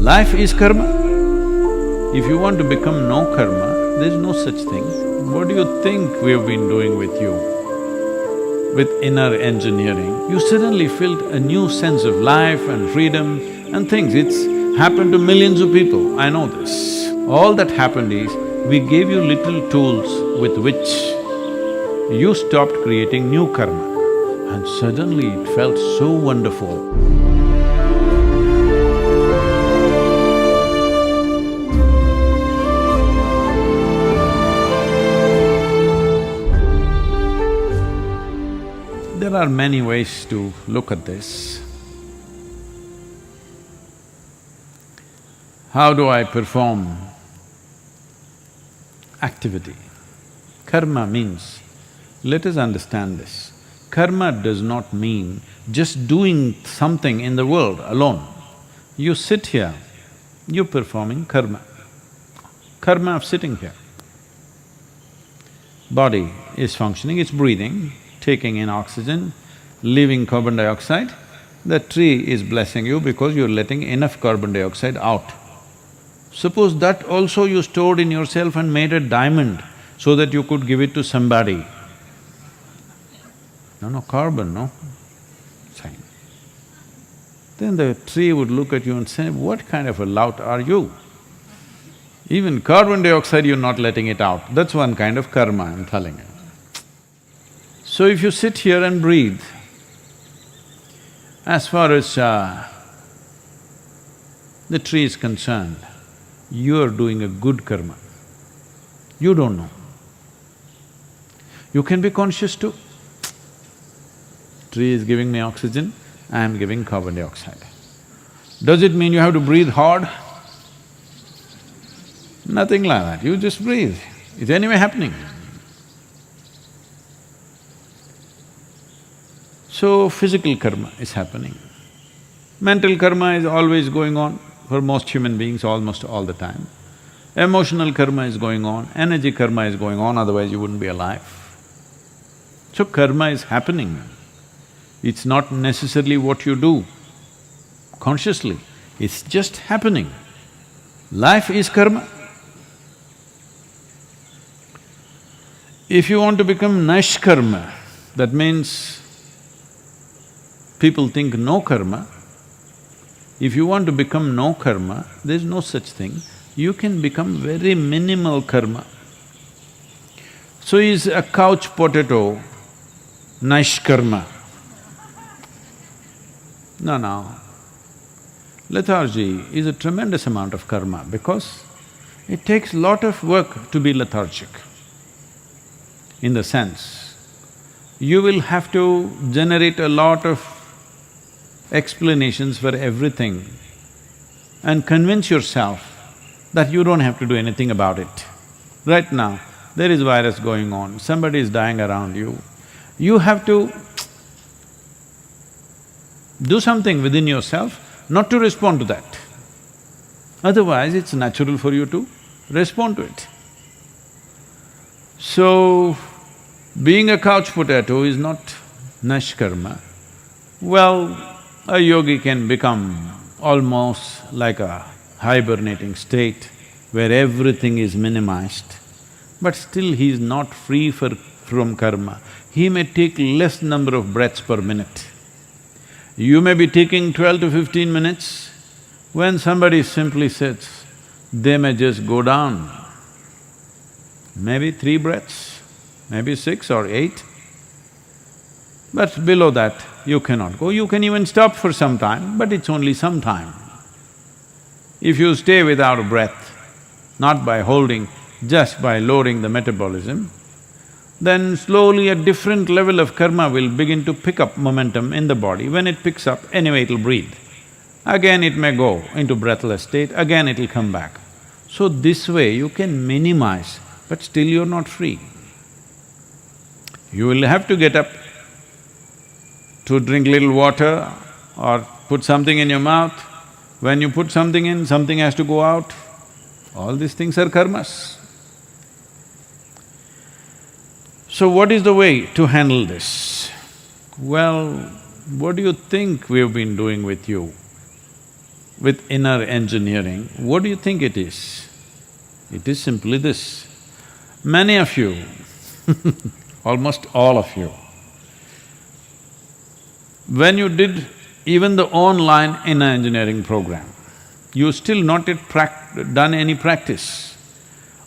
Life is karma. If you want to become no karma, there's no such thing. What do you think we have been doing with you? With inner engineering, you suddenly felt a new sense of life and freedom and things. It's happened to millions of people, I know this. All that happened is, we gave you little tools with which you stopped creating new karma, and suddenly it felt so wonderful. There are many ways to look at this. How do I perform activity? Karma means, let us understand this, karma does not mean just doing something in the world alone. You sit here, you're performing karma, karma of sitting here. Body is functioning, it's breathing, taking in oxygen, leaving carbon dioxide. The tree is blessing you because you're letting enough carbon dioxide out. Suppose that also you stored in yourself and made a diamond so that you could give it to somebody. No, carbon, no? Fine. Then the tree would look at you and say, what kind of a lout are you? Even carbon dioxide you're not letting it out, that's one kind of karma, I'm telling you. So if you sit here and breathe, as far as the tree is concerned, you are doing a good karma. You don't know. You can be conscious too. Tree is giving me oxygen, I am giving carbon dioxide. Does it mean you have to breathe hard? Nothing like that, you just breathe. It's anyway happening. So, physical karma is happening. Mental karma is always going on for most human beings, almost all the time. Emotional karma is going on, energy karma is going on, otherwise you wouldn't be alive. So karma is happening. It's not necessarily what you do consciously, it's just happening. Life is karma. If you want to become nishkarma, that means people think no karma. If you want to become no karma, there's no such thing. You can become very minimal karma. So is a couch potato nishkarma? No. Lethargy is a tremendous amount of karma because it takes lot of work to be lethargic. In the sense, you will have to generate a lot of explanations for everything and convince yourself that you don't have to do anything about it. Right now, there is virus going on, somebody is dying around you. You have to do something within yourself not to respond to that. Otherwise, it's natural for you to respond to it. So, being a couch potato is not nishkarma. Well, a yogi can become almost like a hibernating state where everything is minimized, but still he is not free from karma. He may take less number of breaths per minute. You may be taking 12 to 15 minutes, when somebody simply sits, they may just go down. Maybe 3 breaths, maybe 6 or 8. But below that, you cannot go. You can even stop for some time, but it's only some time. If you stay without a breath, not by holding, just by lowering the metabolism, then slowly a different level of karma will begin to pick up momentum in the body. When it picks up, anyway it'll breathe. Again it may go into breathless state, again it'll come back. So this way you can minimize, but still you're not free. You will have to get up to drink little water or put something in your mouth. When you put something in, something has to go out. All these things are karmas. So what is the way to handle this? Well, what do you think we have been doing with you? with inner engineering, what do you think it is? It is simply this. Many of you, almost all of you, when you did even the online inner engineering program, you still not yet done any practice.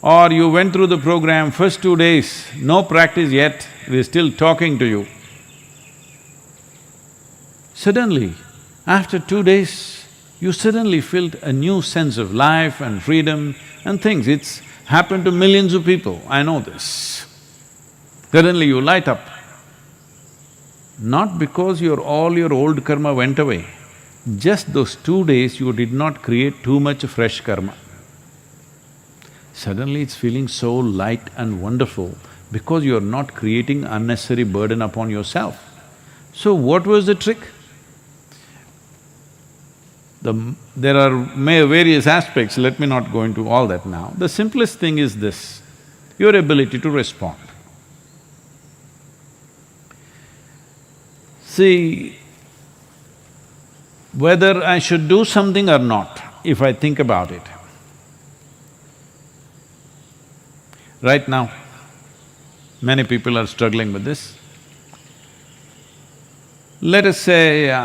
Or you went through the program, first 2 days, no practice yet, we're still talking to you. Suddenly, after 2 days, you suddenly felt a new sense of life and freedom and things. It's happened to millions of people, I know this. Suddenly you light up. Not because all your old karma went away, just those 2 days you did not create too much fresh karma. Suddenly it's feeling so light and wonderful because you're not creating unnecessary burden upon yourself. So what was the trick? There are various aspects, let me not go into all that now. The simplest thing is this, your ability to respond. See, whether I should do something or not, if I think about it, right now, many people are struggling with this. Let us say,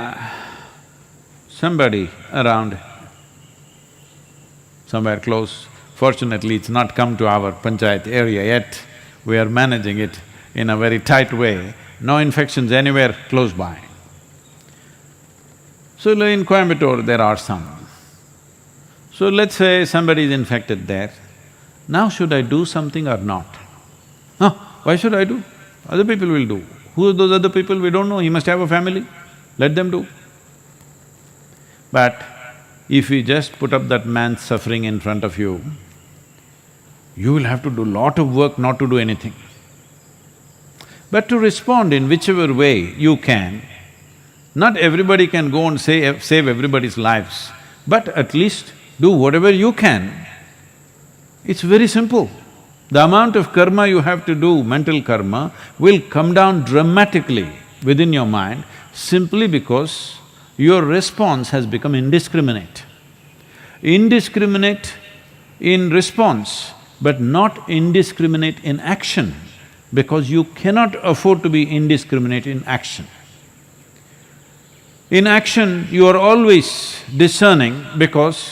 somebody around, somewhere close, fortunately it's not come to our panchayat area yet, we are managing it in a very tight way, no infections anywhere close by. So in Coimbatore there are some. So let's say somebody is infected there, now should I do something or not? No, why should I do? Other people will do. Who are those other people? We don't know, he must have a family, let them do. But if we just put up that man's suffering in front of you, you will have to do lot of work not to do anything. But to respond in whichever way you can, not everybody can go and save everybody's lives, but at least do whatever you can. It's very simple. The amount of karma you have to do, mental karma, will come down dramatically within your mind simply because your response has become indiscriminate. Indiscriminate in response, but not indiscriminate in action, because you cannot afford to be indiscriminate in action. In action, you are always discerning because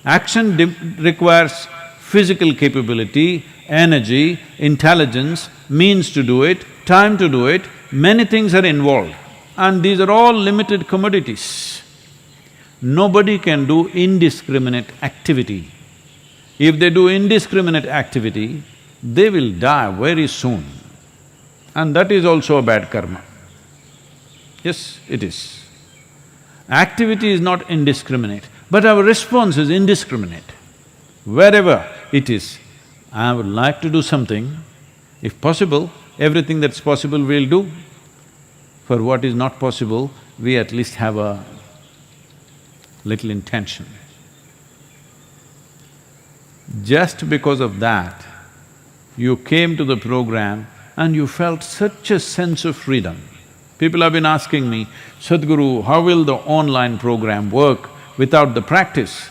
action requires physical capability, energy, intelligence, means to do it, time to do it, many things are involved. And these are all limited commodities. Nobody can do indiscriminate activity. If they do indiscriminate activity, they will die very soon. And that is also a bad karma. Yes, it is. Activity is not indiscriminate, but our response is indiscriminate. Wherever it is, I would like to do something, if possible, everything that's possible we'll do. For what is not possible, we at least have a little intention. Just because of that, you came to the program and you felt such a sense of freedom. People have been asking me, Sadhguru, how will the online program work without the practice?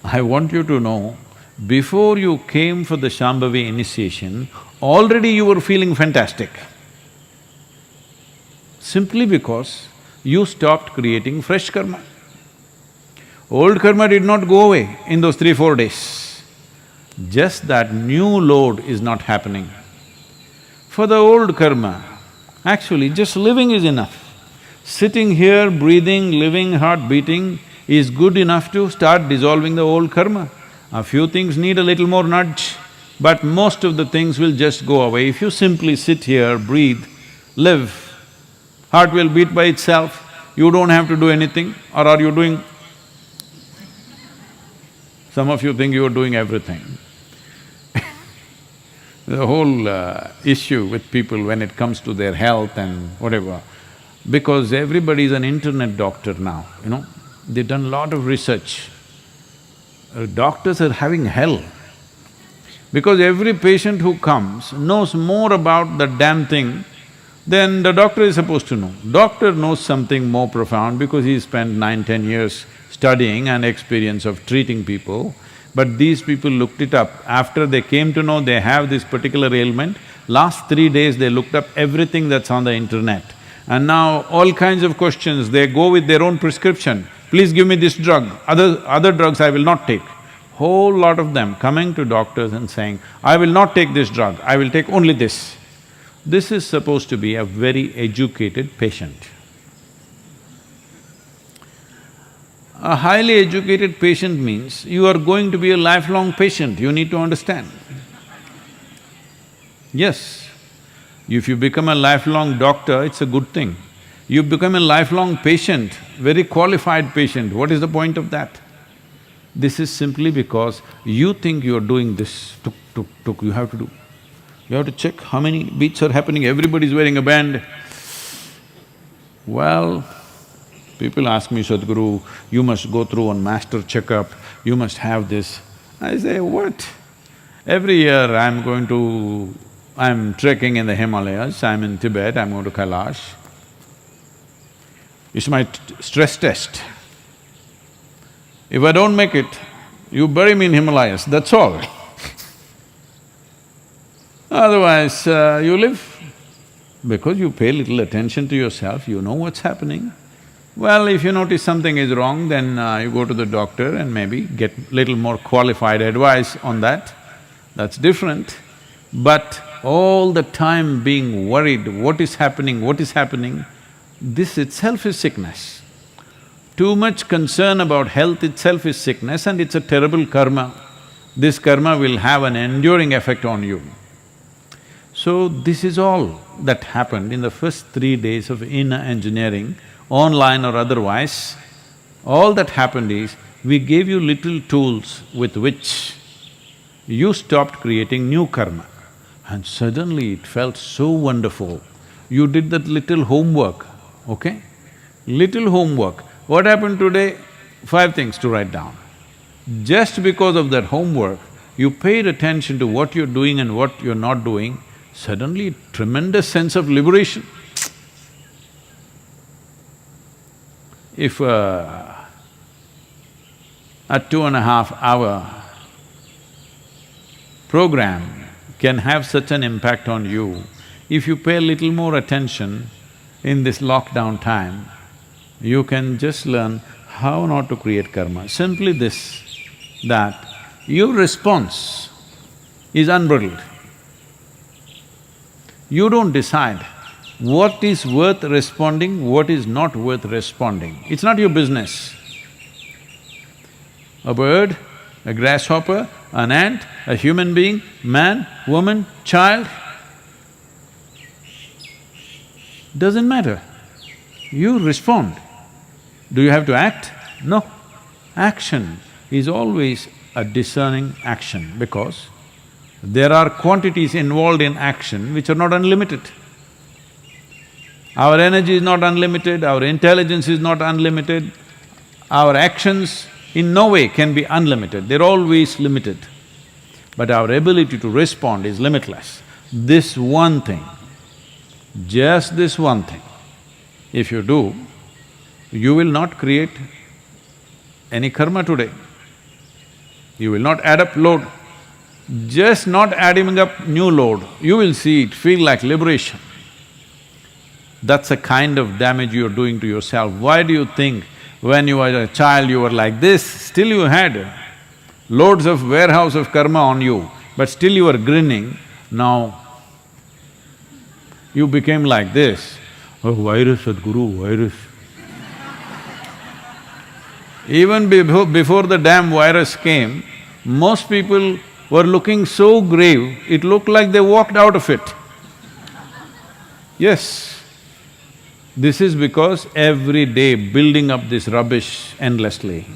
I want you to know, before you came for the Shambhavi initiation, already you were feeling fantastic. Simply because you stopped creating fresh karma. Old karma did not go away in those 3-4 days. Just that new load is not happening. For the old karma, actually just living is enough. Sitting here, breathing, living, heart beating is good enough to start dissolving the old karma. A few things need a little more nudge, but most of the things will just go away. If you simply sit here, breathe, live, heart will beat by itself, you don't have to do anything, or are you doing… Some of you think you are doing everything. The whole issue with people when it comes to their health and whatever, because everybody is an internet doctor now, you know, they've done a lot of research. Doctors are having hell, because every patient who comes knows more about the damn thing then the doctor is supposed to know. Doctor knows something more profound because he spent 9–10 years studying and experience of treating people. But these people looked it up. After they came to know they have this particular ailment, last 3 days they looked up everything that's on the internet. And now all kinds of questions, they go with their own prescription. Please give me this drug, other drugs I will not take. Whole lot of them coming to doctors and saying, I will not take this drug, I will take only this. This is supposed to be a very educated patient. A highly educated patient means you are going to be a lifelong patient, you need to understand. Yes, if you become a lifelong doctor, it's a good thing. You become a lifelong patient, very qualified patient, what is the point of that? This is simply because you think you're doing this, tuk, tuk, tuk, you have to do. You have to check how many beats are happening, everybody's wearing a band. Well, people ask me, Sadhguru, you must go through one master checkup, you must have this. I say, what? Every year I'm trekking in the Himalayas, I'm in Tibet, I'm going to Kailash. It's my stress test. If I don't make it, you bury me in Himalayas, that's all. Otherwise, you live. Because you pay little attention to yourself, you know what's happening. Well, if you notice something is wrong, then you go to the doctor and maybe get little more qualified advice on that, that's different. But all the time being worried, what is happening, this itself is sickness. Too much concern about health itself is sickness and it's a terrible karma. This karma will have an enduring effect on you. So this is all that happened in the first 3 days of inner engineering, online or otherwise. All that happened is, we gave you little tools with which you stopped creating new karma. And suddenly it felt so wonderful. You did that little homework, okay? Little homework. What happened today? 5 things to write down. Just because of that homework, you paid attention to what you're doing and what you're not doing, suddenly tremendous sense of liberation. If a 2.5-hour program can have such an impact on you, if you pay a little more attention in this lockdown time, you can just learn how not to create karma. Simply this, that your response is unbridled. You don't decide what is worth responding, what is not worth responding. It's not your business. A bird, a grasshopper, an ant, a human being, man, woman, child, doesn't matter. You respond. Do you have to act? No. Action is always a discerning action because there are quantities involved in action which are not unlimited. Our energy is not unlimited, our intelligence is not unlimited, our actions in no way can be unlimited, they're always limited. But our ability to respond is limitless. This one thing, just this one thing, if you do, you will not create any karma today. You will not add up load. Just not adding up new load, you will see it feel like liberation. That's a kind of damage you're doing to yourself. Why do you think when you were a child you were like this, still you had loads of warehouse of karma on you, but still you were grinning, now you became like this. Oh, virus, Sadhguru, virus. Even before the damn virus came, most people were looking so grave, it looked like they walked out of it. Yes, this is because every day building up this rubbish endlessly.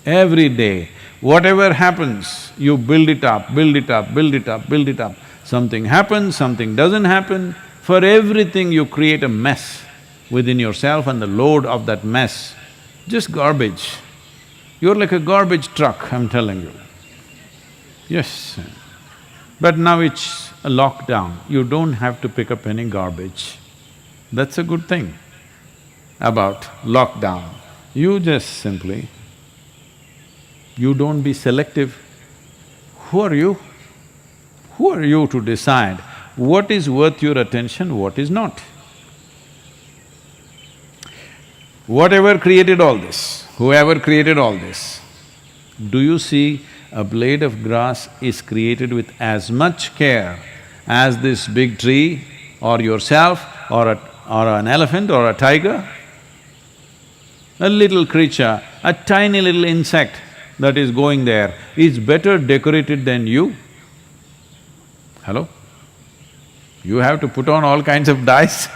Every day, whatever happens, you build it up, build it up, build it up, build it up. Something happens, something doesn't happen. For everything you create a mess within yourself and the load of that mess, just garbage. You're like a garbage truck, I'm telling you. Yes, but now it's a lockdown, you don't have to pick up any garbage. That's a good thing about lockdown. You just simply, you don't be selective. Who are you? Who are you to decide what is worth your attention, what is not? Whatever created all this, whoever created all this, do you see a blade of grass is created with as much care as this big tree or yourself or an elephant or a tiger? A little creature, a tiny little insect that is going there is better decorated than you. Hello? You have to put on all kinds of dyes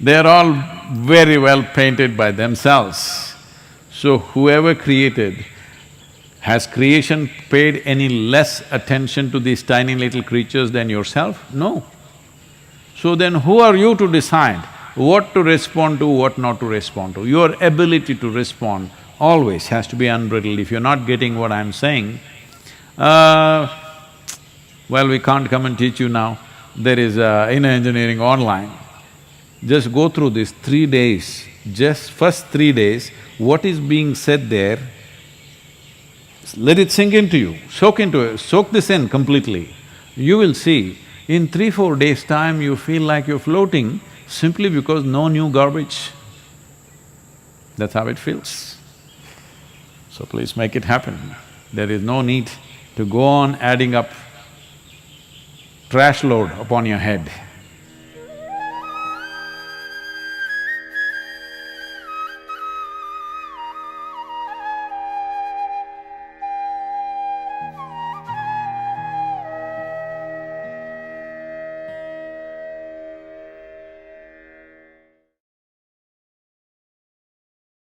They're all very well painted by themselves. So whoever created, has creation paid any less attention to these tiny little creatures than yourself? No. So then who are you to decide what to respond to, what not to respond to? Your ability to respond always has to be unbridled. If you're not getting what I'm saying, well, we can't come and teach you now. There is inner engineering online. Just go through this 3 days, just first 3 days, what is being said there, let it sink into you, soak this in completely. You will see, in 3-4 days' time you feel like you're floating simply because no new garbage. That's how it feels. So please make it happen. There is no need to go on adding up trash load upon your head.